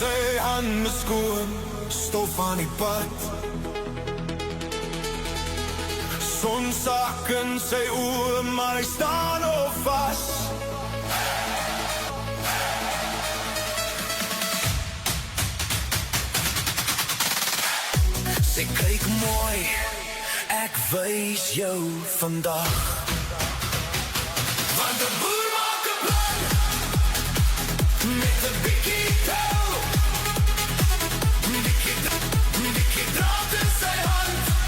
sy hande skoon, stof aan die pad. Son sak in sy oë, maar hy staan nog vas. Sy kyk mooi, ek wys jou vandag. Want 'n boer maak 'n plan, met 'n bietjie tou. Bietjie draad in sy hand.